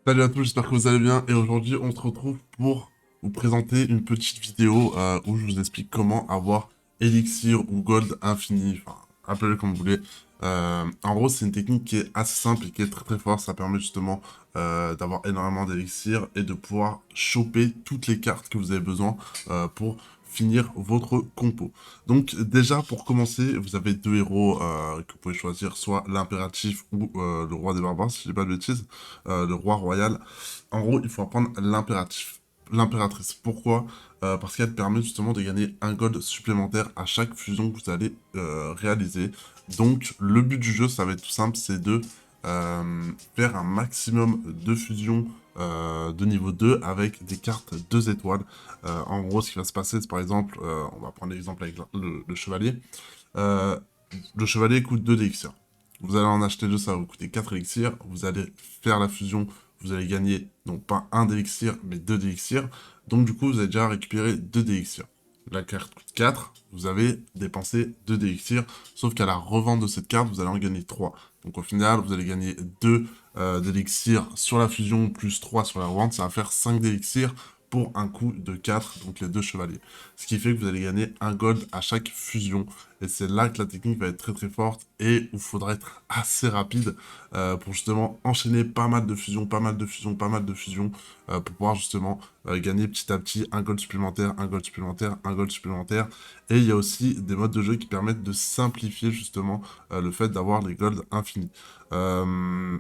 Salut à tous, j'espère que vous allez bien et aujourd'hui on se retrouve pour vous présenter une petite vidéo où je vous explique comment avoir Elixir ou Gold infini, enfin appelez-le comme vous voulez. En gros c'est une technique qui est assez simple et qui est très très forte, ça permet justement d'avoir énormément d'Elixir et de pouvoir choper toutes les cartes que vous avez besoin pour finir votre compo. Donc déjà pour commencer, vous avez deux héros que vous pouvez choisir, soit l'impératif ou le roi des barbares si je dis pas de bêtises, le roi royal. En gros, il faut apprendre l'impératif. L'impératrice. Pourquoi? Parce qu'elle permet justement de gagner un gold supplémentaire à chaque fusion que vous allez réaliser. Donc, le but du jeu, ça va être tout simple, c'est de faire un maximum de fusions de niveau 2 avec des cartes 2 étoiles. En gros, ce qui va se passer, c'est par exemple, on va prendre l'exemple avec le chevalier. Euh, le chevalier coûte 2 d'élixirs. Vous allez en acheter 2, ça va vous coûter 4 élixirs. Vous allez faire la fusion, vous allez gagner, donc pas un d'élixir, mais 2 d'élixirs. Donc du coup, vous avez déjà récupéré 2 d'élixirs. La carte coûte 4, vous avez dépensé 2 d'élixirs, sauf qu'à la revente de cette carte, vous allez en gagner 3. Donc au final, vous allez gagner 2 d'élixirs sur la fusion, plus 3 sur la revente, ça va faire 5 d'élixirs pour un coût de 4, donc les deux chevaliers. Ce qui fait que vous allez gagner un gold à chaque fusion. Et c'est là que la technique va être très très forte et où il faudra être assez rapide pour justement enchaîner pas mal de fusions, pas mal de fusions, pas mal de fusions pour pouvoir justement gagner petit à petit un gold supplémentaire, un gold supplémentaire, un gold supplémentaire. Et il y a aussi des modes de jeu qui permettent de simplifier justement le fait d'avoir les golds infinis. Euh,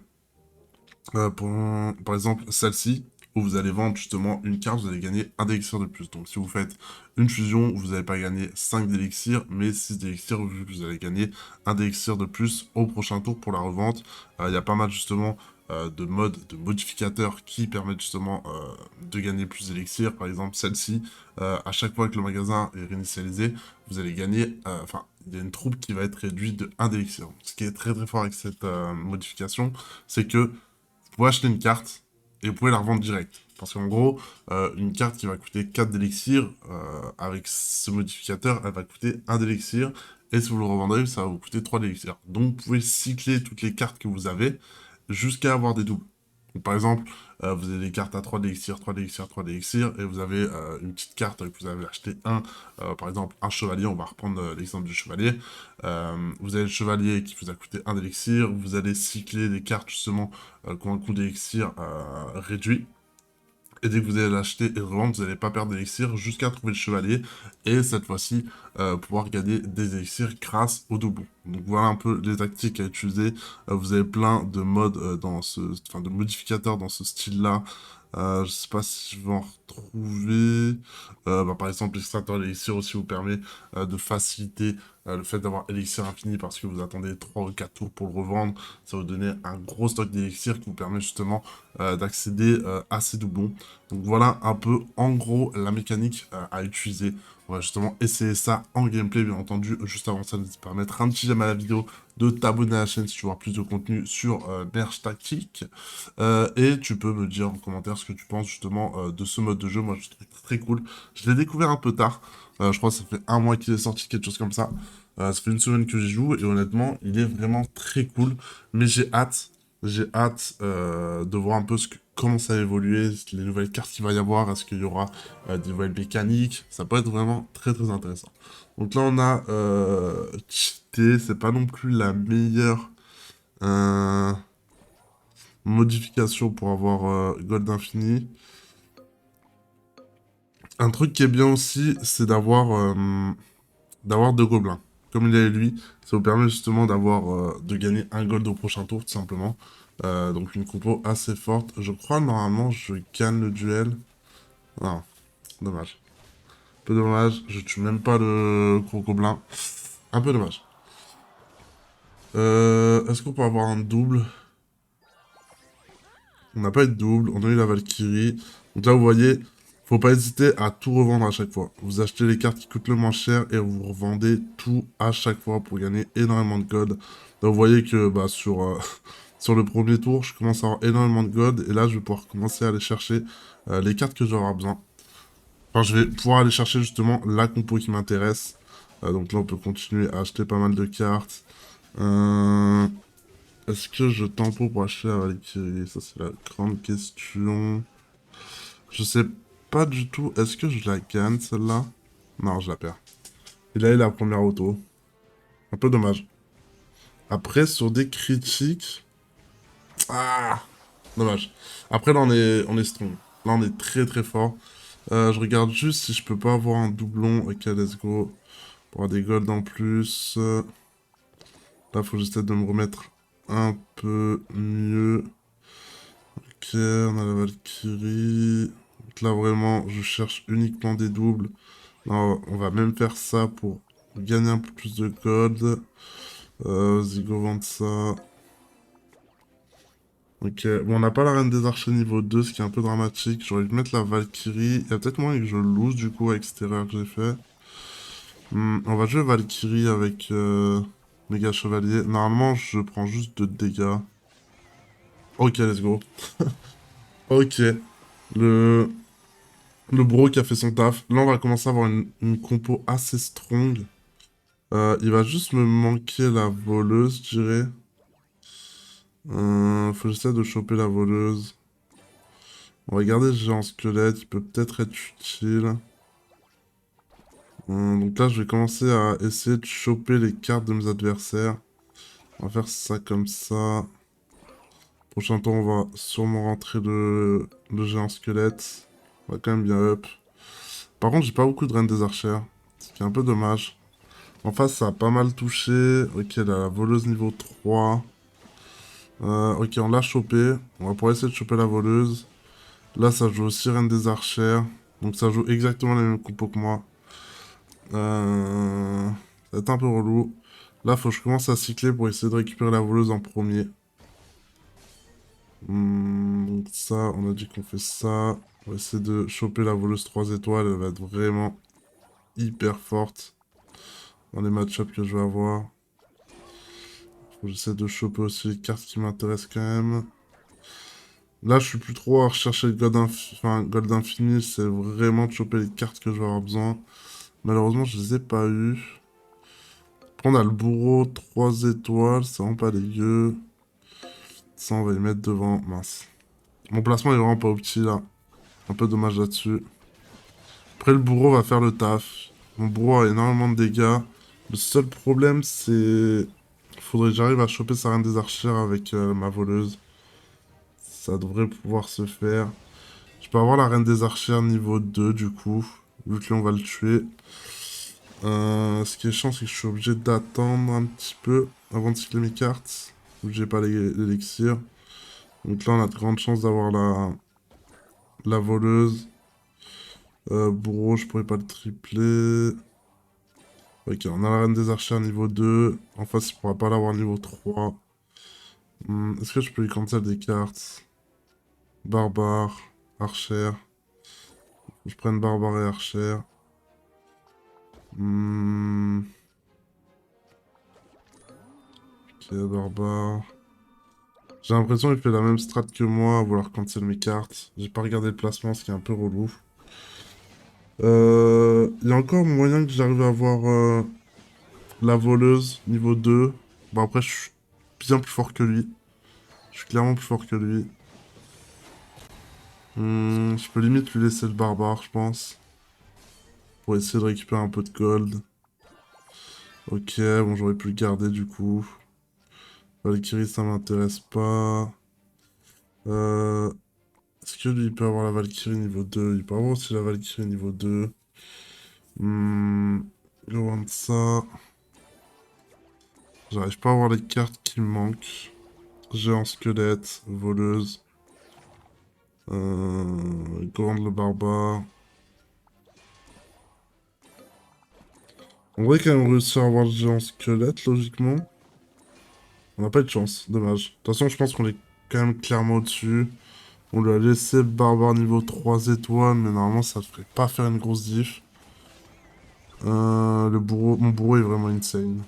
par exemple, celle-ci, où vous allez vendre justement une carte, vous allez gagner un d'élixir de plus. Donc si vous faites une fusion, vous n'allez pas gagner 5 d'élixirs, mais 6 d'élixirs, vu que vous allez gagner un d'élixir de plus au prochain tour pour la revente. Il y a pas mal justement de modes, de modificateurs qui permettent justement de gagner plus d'élixirs. Par exemple, celle-ci, à chaque fois que le magasin est réinitialisé, vous allez gagner, enfin, il y a une troupe qui va être réduite de 1 d'élixir. Ce qui est très très fort avec cette modification, c'est que vous pouvez acheter une carte et vous pouvez la revendre direct. Parce qu'en gros, une carte qui va coûter 4 d'élixir, avec ce modificateur, elle va coûter 1 d'élixir. Et si vous le revendrez, ça va vous coûter 3 d'élixir. Donc vous pouvez cycler toutes les cartes que vous avez jusqu'à avoir des doubles. Donc, par exemple, vous avez des cartes à 3 d'élixir, 3 d'élixir, 3 d'élixir, et vous avez une petite carte que vous avez acheté par exemple un chevalier, on va reprendre l'exemple du chevalier. Vous avez le chevalier qui vous a coûté 1 d'élixir, vous allez cycler des cartes justement qui ont un coût d'élixir réduit. Et dès que vous allez l'acheter et le revendre, vous n'allez pas perdre d'élixir jusqu'à trouver le chevalier. Et cette fois-ci, pouvoir gagner des élixirs grâce au doublon. Donc voilà un peu les tactiques à utiliser. Vous avez plein de modes enfin de modificateurs dans ce style-là. Je sais pas si je vais en retrouver. Par exemple, l'extracteur d'élixir aussi vous permet de faciliter le fait d'avoir élixir infini parce que vous attendez 3 ou 4 tours pour le revendre. Ça va vous donner un gros stock d'élixir qui vous permet justement d'accéder à ces doublons. Donc voilà un peu en gros la mécanique à utiliser. On va justement essayer ça en gameplay, bien entendu. Juste avant ça, n'hésite pas à mettre un petit j'aime à la vidéo, de t'abonner à la chaîne si tu veux voir plus de contenu sur Merge Tactique. Et tu peux me dire en commentaire ce que tu penses justement de ce mode de jeu. Moi, je trouve très cool. Je l'ai découvert un peu tard. Je crois que ça fait un mois qu'il est sorti, quelque chose comme ça. Ça fait une semaine que j'y joue et honnêtement, il est vraiment très cool. Mais j'ai hâte de voir un peu comment ça va évoluer, les nouvelles cartes qu'il va y avoir, est-ce qu'il y aura des nouvelles mécaniques. Ça peut être vraiment très très intéressant. Donc là, on a cheaté, c'est pas non plus la meilleure euh, modification pour avoir Gold Infini. Un truc qui est bien aussi, c'est d'avoir deux gobelins. Comme il est lui, ça vous permet justement de gagner un gold au prochain tour, tout simplement. Donc une compo assez forte. Je crois, normalement, je gagne le duel. Non, dommage. Un peu dommage, je tue même pas le gros gobelin. Un peu dommage. Est-ce qu'on peut avoir un double? On n'a pas de double, on a eu la Valkyrie. Donc là, vous voyez, faut pas hésiter à tout revendre à chaque fois. Vous achetez les cartes qui coûtent le moins cher et vous revendez tout à chaque fois pour gagner énormément de gold. Donc vous voyez que sur le premier tour, je commence à avoir énormément de gold et là, je vais pouvoir commencer à aller chercher les cartes que j'aurai besoin. Enfin, je vais pouvoir aller chercher justement la compo qui m'intéresse. Donc là, on peut continuer à acheter pas mal de cartes. Euh, Est-ce que je tempo pour acheter la Valkyrie? Ça, c'est la grande question. Je sais pas du tout. Est-ce que je la gagne, celle-là? Non, je la perds. Il a eu la première auto. Un peu dommage. Après, sur des critiques... Ah! Dommage. Après, là, on est strong. Là, on est très très fort. Je regarde juste si je peux pas avoir un doublon. Ok, let's go. Pour avoir des golds en plus. Là, faut juste de me remettre un peu mieux. Ok, on a la Valkyrie. Donc là, vraiment, je cherche uniquement des doubles. Là, on va même faire ça pour gagner un peu plus de gold. Vas-y, go vendre ça. Ok, bon, on n'a pas la Reine des Archers niveau 2, ce qui est un peu dramatique. J'aurais dû mettre la Valkyrie. Il y a peut-être moyen que je lose, du coup, avec cette erreur que j'ai fait. On va jouer Valkyrie avec Méga Chevalier. Normalement, je prends juste 2 dégâts. Ok, let's go. Ok. Le... Le bro qui a fait son taf. Là, on va commencer à avoir une compo assez strong. Il va juste me manquer la voleuse, je dirais. Faut que j'essaie de choper la voleuse. On va garder le géant squelette, il peut peut-être être utile. Donc là, je vais commencer à essayer de choper les cartes de mes adversaires. On va faire ça comme ça. Prochain tour, on va sûrement rentrer le géant squelette. On va quand même bien up. Par contre, j'ai pas beaucoup de reines des archères, ce qui est un peu dommage. En face, ça a pas mal touché. Ok, la voleuse niveau 3. Ok, on l'a chopé. On va pouvoir essayer de choper la voleuse. Là, ça joue aussi reine des archères. Donc ça joue exactement les mêmes compos que moi. Ça va être un peu relou. Là, faut que je commence à cycler pour essayer de récupérer la voleuse en premier. Donc ça, on a dit qu'on fait ça. On va essayer de choper la voleuse 3 étoiles. Elle va être vraiment hyper forte dans les match-ups que je vais avoir. Faut que j'essaie de choper aussi les cartes qui m'intéressent quand même. Là, je suis plus trop à rechercher le gold infini. C'est vraiment de choper les cartes que je vais avoir besoin. Malheureusement, je les ai pas eues. Après, on a le bourreau 3 étoiles. C'est vraiment pas dégueu. Ça, on va les mettre devant. Mince. Mon placement est vraiment pas opti là. Un peu dommage là-dessus. Après, le bourreau va faire le taf. Mon bourreau a énormément de dégâts. Le seul problème, c'est... Faudrait que j'arrive à choper sa reine des archères avec ma voleuse. Ça devrait pouvoir se faire. Je peux avoir la reine des archères niveau 2 du coup. Vu que là, on va le tuer. Ce qui est chiant, c'est que je suis obligé d'attendre un petit peu avant de cycler mes cartes. Vu que j'ai pas l'élixir. Donc là, on a de grandes chances d'avoir la voleuse. Bourreau, je pourrais pas le tripler. Ok, on a la reine des archères niveau 2. En face, il pourra pas l'avoir niveau 3. Est-ce que je peux lui cancel des cartes? Barbare, archère. Je prenne barbare et archère. Ok, barbare. J'ai l'impression qu'il fait la même strat que moi, à vouloir cancel mes cartes. J'ai pas regardé le placement, ce qui est un peu relou. Il y a encore moyen que j'arrive à avoir la voleuse niveau 2. Bon, après, je suis bien plus fort que lui. Je suis clairement plus fort que lui. Je peux limite lui laisser le barbare, je pense. Pour essayer de récupérer un peu de gold. Ok, bon, j'aurais pu le garder du coup. Valkyrie, ça m'intéresse pas. Euh, Est-ce que lui, il peut avoir la Valkyrie niveau 2? Il peut avoir aussi la Valkyrie niveau 2. Loin de ça. J'arrive pas à avoir les cartes qui me manquent. Géant squelette, voleuse. Grande le barbare. On devrait quand même réussir à avoir le géant squelette, logiquement. On n'a pas eu de chance, dommage. De toute façon, je pense qu'on est quand même clairement au-dessus. On lui a laissé le barbare niveau 3 étoiles, mais normalement, ça ne devrait pas faire une grosse diff. Mon bourreau est vraiment insane.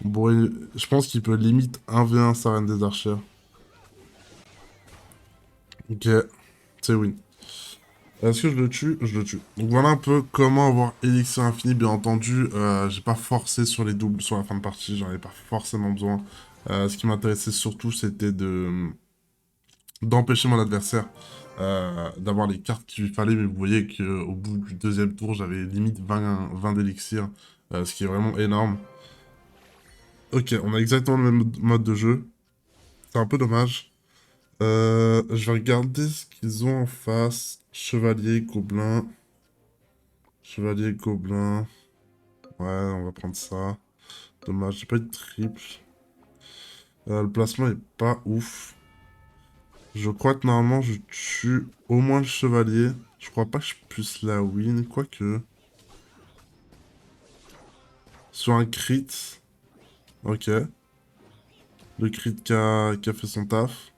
Mon bourreau, je pense qu'il peut limite 1v1 sa reine des archères. Ok, c'est win. Est-ce que je le tue? Je le tue. Donc voilà un peu comment avoir Elixir Infini. Bien entendu, j'ai pas forcé sur les doubles sur la fin de partie. J'en avais pas forcément besoin. Ce qui m'intéressait surtout, c'était d'empêcher mon adversaire d'avoir les cartes qu'il lui fallait. Mais vous voyez qu'au bout du deuxième tour, j'avais limite 20 d'élixirs, ce qui est vraiment énorme. Ok, on a exactement le même mode de jeu. C'est un peu dommage. Je vais regarder ce qu'ils ont en face. Chevalier, gobelin. Chevalier, gobelin. Ouais, on va prendre ça. Dommage, j'ai pas eu de triple. Le placement est pas ouf. Je crois que normalement je tue au moins le chevalier. Je crois pas que je puisse la win, quoique. Sur un crit. Ok. Le crit qui a fait son taf.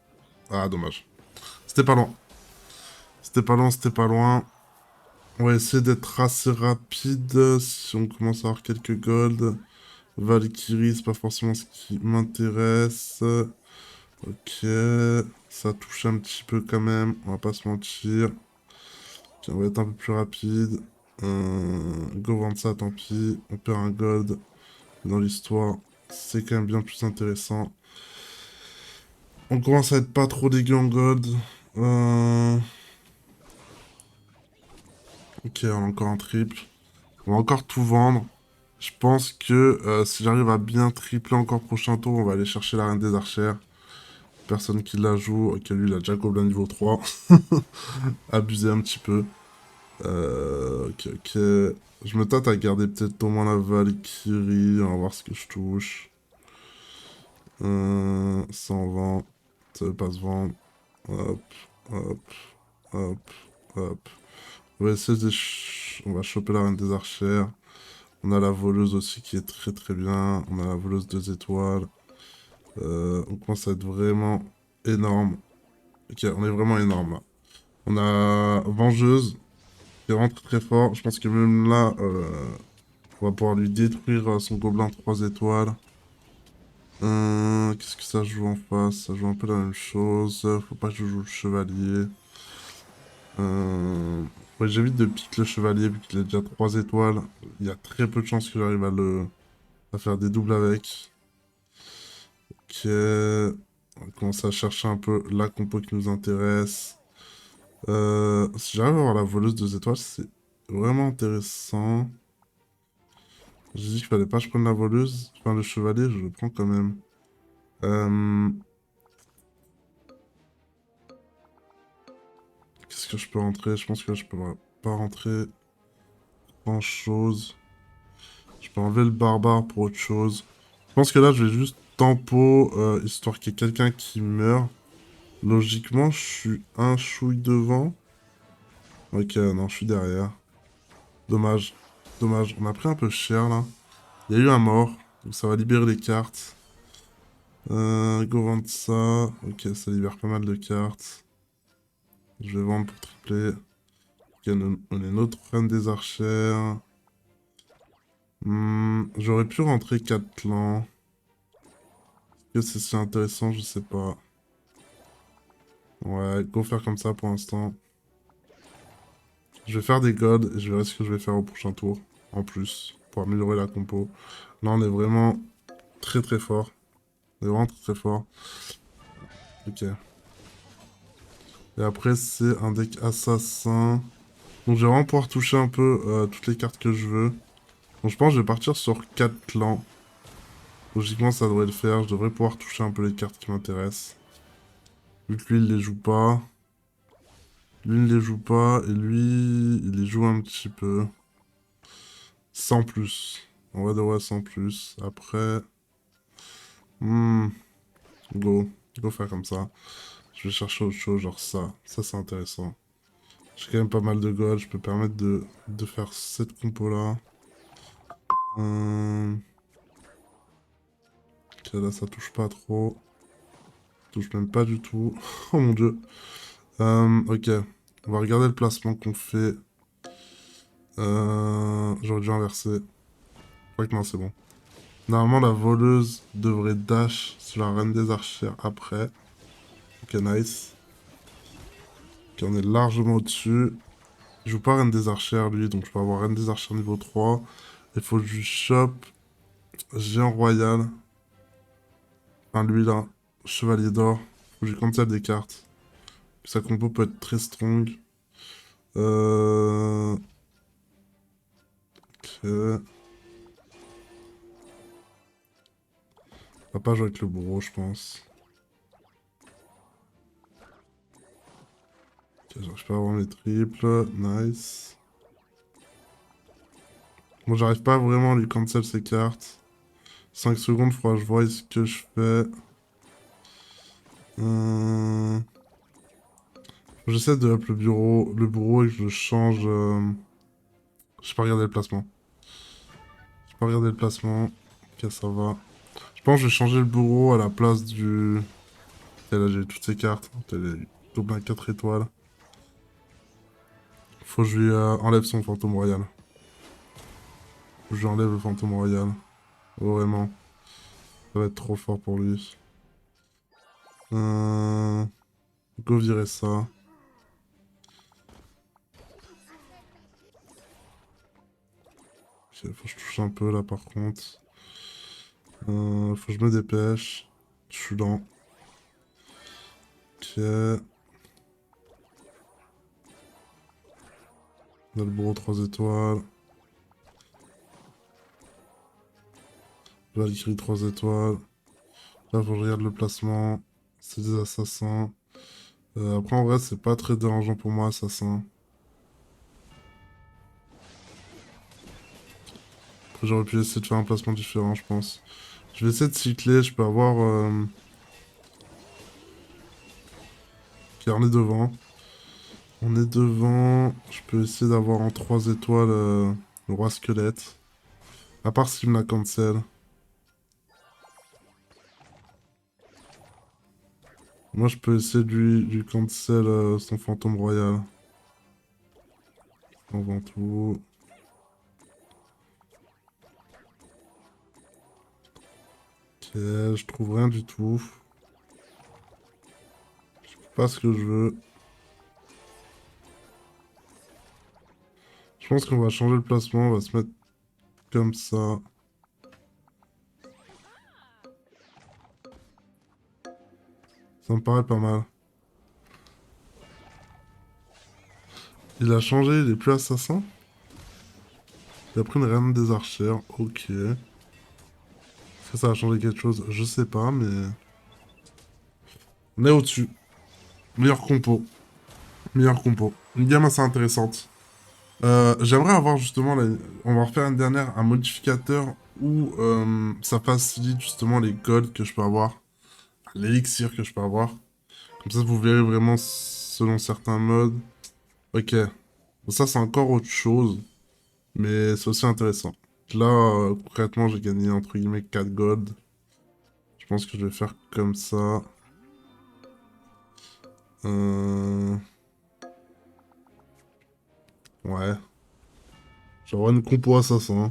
Ah, dommage. C'était pas loin. C'était pas loin, c'était pas loin. On va essayer d'être assez rapide si on commence à avoir quelques golds. Valkyrie, c'est pas forcément ce qui m'intéresse. Ok, ça touche un petit peu quand même, on va pas se mentir. Ok, on va être un peu plus rapide. Go vendre ça, tant pis. On perd un gold. Dans l'histoire, c'est quand même bien plus intéressant. On commence à être pas trop dégueu en gold. Ok, on a encore un triple. On va encore tout vendre. Je pense que si j'arrive à bien tripler encore prochain tour, on va aller chercher la reine des archères. Personne qui la joue. Ok, lui, il a déjà gobelin niveau 3. Abusé un petit peu. Ok, ok. Je me tâte à garder peut-être au moins la Valkyrie. On va voir ce que je touche. 120. Ça veut pas se vendre. Hop, hop, hop, hop. On va essayer On va choper la reine des archères. On a la voleuse aussi qui est très très bien. On a la voleuse 2 étoiles. On commence à être vraiment énorme. Ok, on est vraiment énorme là. On a vengeuse qui rentre très fort. Je pense que même là, on va pouvoir lui détruire son gobelin 3 étoiles. Qu'est-ce que ça joue en face? Ça joue un peu la même chose. Faut pas que je joue le chevalier. Ouais, j'évite de piquer le chevalier vu qu'il a déjà 3 étoiles. Il y a très peu de chances que j'arrive à faire des doubles avec. Ok. On va commencer à chercher un peu la compo qui nous intéresse. Si j'arrive à avoir la voleuse 2 étoiles, c'est vraiment intéressant. J'ai dit qu'il fallait pas que je prenne la voleuse. Enfin, le chevalier, je le prends quand même. Qu'est-ce que je peux rentrer? Je pense que je peux pas rentrer grand-chose. Je peux enlever le barbare pour autre chose. Je pense que là, je vais juste tempo, histoire qu'il y ait quelqu'un qui meurt. Logiquement, je suis un chouille devant. Ok, non, je suis derrière. Dommage. Dommage. On a pris un peu cher, là. Il y a eu un mort. Donc ça va libérer les cartes. Go vendre ça. Ok, ça libère pas mal de cartes. Je vais vendre pour tripler. Ok, on est notre reine des archères. J'aurais pu rentrer 4 clans. Est-ce que c'est si intéressant? Je sais pas. Ouais, go faire comme ça pour l'instant. Je vais faire des gods et je verrai ce que je vais faire au prochain tour. En plus, pour améliorer la compo. Là, on est vraiment très très fort. On est vraiment très très fort. Ok. Et après, c'est un deck assassin. Donc, je vais vraiment pouvoir toucher un peu toutes les cartes que je veux. Donc, je pense que je vais partir sur 4 clans. Logiquement, ça devrait le faire. Je devrais pouvoir toucher un peu les cartes qui m'intéressent. Vu que lui, il les joue pas. Lui, il ne les joue pas. Et lui, il les joue un petit peu. Sans plus. On va devoir sans plus. Après... Go. Go faire comme ça. Je vais chercher autre chose, genre ça. Ça, c'est intéressant. J'ai quand même pas mal de gold. Je peux permettre de faire cette compo-là. Ok, là, ça touche pas trop. Touche même pas du tout. Oh mon dieu. Ok. On va regarder le placement qu'on fait. J'aurais dû inverser. Je crois que non, c'est bon. Normalement, la voleuse devrait dash sur la reine des archères après. Ok, nice. Ok, on est largement au-dessus. Il joue pas reine des archères, lui, donc je peux avoir reine des archères niveau 3. Il faut que je chope géant royal. Enfin, lui là, chevalier d'or. Faut que je cancel des cartes. Sa compo peut être très strong. Ok. On va pas jouer avec le bourreau, je pense. Ok, j'arrive pas à avoir mes triples. Nice. Bon, j'arrive pas vraiment à lui cancel ses cartes. 5 secondes, faudra que je vois ce que je fais. J'essaie de up le bureau et que je le change. J'ai pas regardé le placement. J'ai pas regardé le placement. Ok, ça va. Je pense que je vais changer le bureau à la place du... Ok, là j'ai toutes ces cartes. Ok, les gobelins 4 étoiles. Faut que je lui enlève son fantôme royal. Faut que je lui enlève le fantôme royal. Vraiment. Ça va être trop fort pour lui. Go virer ça. Ok, faut que je touche un peu là par contre. Faut que je me dépêche. Je suis lent. Ok. On a le bureau 3 étoiles. Valkyrie 3 étoiles. Là, faut que je regarde le placement. C'est des assassins. Après, en vrai, c'est pas très dérangeant pour moi, assassin. Après, j'aurais pu essayer de faire un placement différent, je pense. Je vais essayer de cycler. Je peux avoir... Ok, on est devant. On est devant. Je peux essayer d'avoir en 3 étoiles le roi squelette. À part s'il me la cancel. Moi, je peux essayer de lui cancel son fantôme royal. Avant tout. Ok, je trouve rien du tout. Pas ce que je veux. Je pense qu'on va changer le placement. On va se mettre comme ça. Ça me paraît pas mal. Il a changé, il est plus assassin. Il a pris une reine des archères. Ok. Est-ce que ça va changer quelque chose? Je sais pas, mais... On est au-dessus. Meilleur compo. Meilleur compo. Une gamme assez intéressante. J'aimerais avoir justement... On va refaire une dernière, un modificateur où ça facilite justement les golds que je peux avoir. L'élixir que je peux avoir. Comme ça, vous verrez vraiment selon certains modes. Ok. Bon, ça, c'est encore autre chose. Mais c'est aussi intéressant. Là, concrètement, j'ai gagné entre guillemets 4 gold. Je pense que je vais faire comme ça. Euh... Ouais. J'aurai une compo assassin.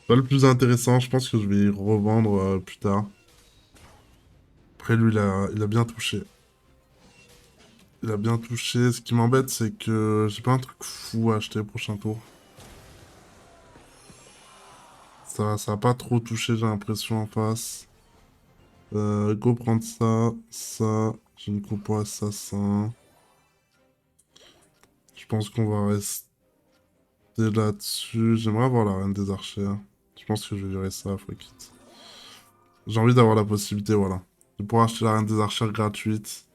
Pas le plus intéressant, je pense que je vais y revendre plus tard. Après, lui, il a bien touché. Il a bien touché. Ce qui m'embête, c'est que j'ai pas un truc fou à acheter prochain tour. Ça a pas trop touché, j'ai l'impression, en face. Go prendre ça, ça. J'ai une compo assassin. Je pense qu'on va rester là-dessus. J'aimerais avoir la reine des archères. Je pense que je vais virer ça, fuck it. J'ai envie d'avoir la possibilité, voilà. De pouvoir acheter la reine des archères gratuite.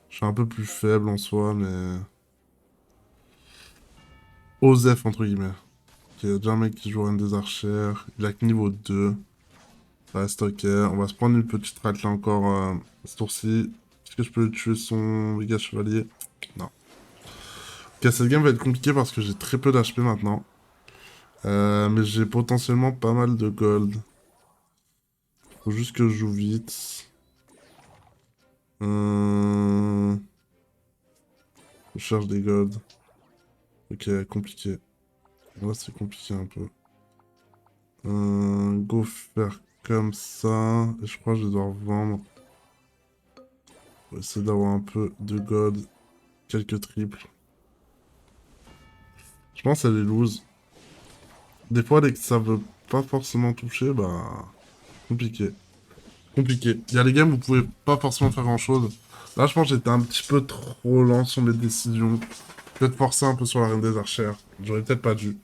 Je suis un peu plus faible en soi, mais... Osef, entre guillemets. Il y a déjà un mec qui joue reine des archères. Il a que niveau 2. Ça reste ok. On va se prendre une petite rate là encore ce tour-ci. Est-ce que je peux tuer son méga chevalier? Non. Ok, cette game va être compliquée parce que j'ai très peu d'HP maintenant. Mais j'ai potentiellement pas mal de gold. Faut juste que je joue vite. Je cherche des golds. Ok, compliqué. Là, c'est compliqué un peu. Go faire comme ça. Et je crois que je vais devoir vendre. Pour essayer d'avoir un peu de gold. Quelques triples. Je pense qu'elle est loose. Des fois, dès que ça veut pas forcément toucher, bah... Compliqué. compliqué. Il y a des games où vous pouvez pas forcément faire grand-chose. Là, je pense que j'étais un petit peu trop lent sur mes décisions. Peut-être forcer un peu sur la reine des archères. J'aurais peut-être pas dû.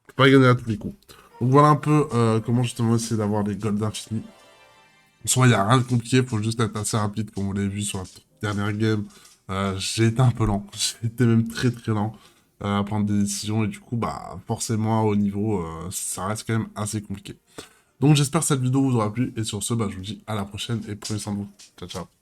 Faut pas gagner à tous les coups. Donc voilà un peu comment justement essayer d'avoir les golds d'infini. En soi, il n'y a rien de compliqué, faut juste être assez rapide, comme vous l'avez vu sur la dernière game. J'ai été un peu lent, j'ai été même très très lent à prendre des décisions, et du coup, bah forcément, au niveau, ça reste quand même assez compliqué. Donc j'espère que cette vidéo vous aura plu, et sur ce, bah, je vous dis à la prochaine, et prenez soin de vous. Ciao, ciao.